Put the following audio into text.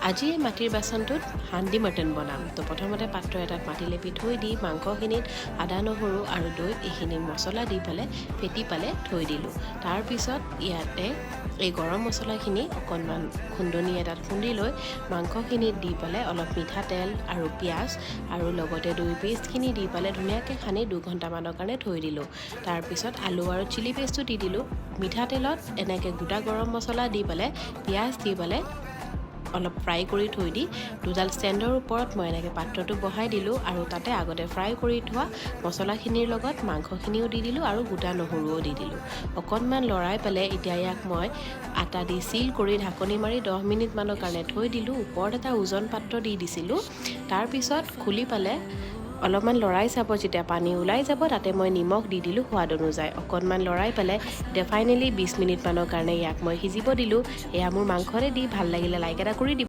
আজি এই মাটিৰ বাচনটোত হান্দি মটন বনাম। তো প্ৰথমতে পাত্ৰ এটাত মাটি লেপি থৈ দি মাংসখিনিত আদা নহৰু আৰু দৈ এইখিনি মছলা দি পেলাই ফেটি পেলাই থৈ দিলোঁ। তাৰপিছত ইয়াতে এই গৰম মছলাখিনি অকণমান খুন্দনি এটাত খুন্দি লৈ মাংসখিনিত দি পেলাই অলপ মিঠাতেল আৰু পিঁয়াজ আৰু লগতে দৈ পেষ্টখিনি দি পেলাই ধুনীয়াকৈ সানি 2 ঘণ্টামানৰ কাৰণে থৈ দিলোঁ। তাৰপিছত আলু আৰু চিলি পেষ্টটো দি দিলোঁ। মিঠাতেলত এনেকৈ গোটা গৰম মছলা দি পেলাই পিঁয়াজ দি পেলাই অলপ ফ্ৰাই কৰি থৈ দি দুডাল ষ্টেণ্ডৰ ওপৰত মই এনেকৈ পাত্ৰটো বহাই দিলোঁ আৰু তাতে আগতে ফ্ৰাই কৰি থোৱা মছলাখিনিৰ লগত মাংসখিনিও দি দিলোঁ আৰু গোটা নহৰুও দি দিলোঁ। অকণমান লৰাই পেলাই এতিয়া ইয়াক মই আটা দি চিল কৰি ঢাকনি মাৰি 10 মিনিটমানৰ কাৰণে থৈ দিলোঁ। ওপৰত এটা ওজন পাত্ৰ দি দিছিলোঁ। তাৰপিছত খুলি পেলাই অলপমান লৰাই চাব, যেতিয়া পানী ওলাই যাব তাতে মই নিমখ দি দিলোঁ সোৱাদ অনুযায়ী। অকণমান লৰাই পেলাই এতিয়া ফাইনেলি 20 মিনিটমানৰ কাৰণে ইয়াক মই সিজিব দিলোঁ। এয়া মোৰ মাংসৰে দি ভাল লাগিলে লাইক এটা কৰি দিব।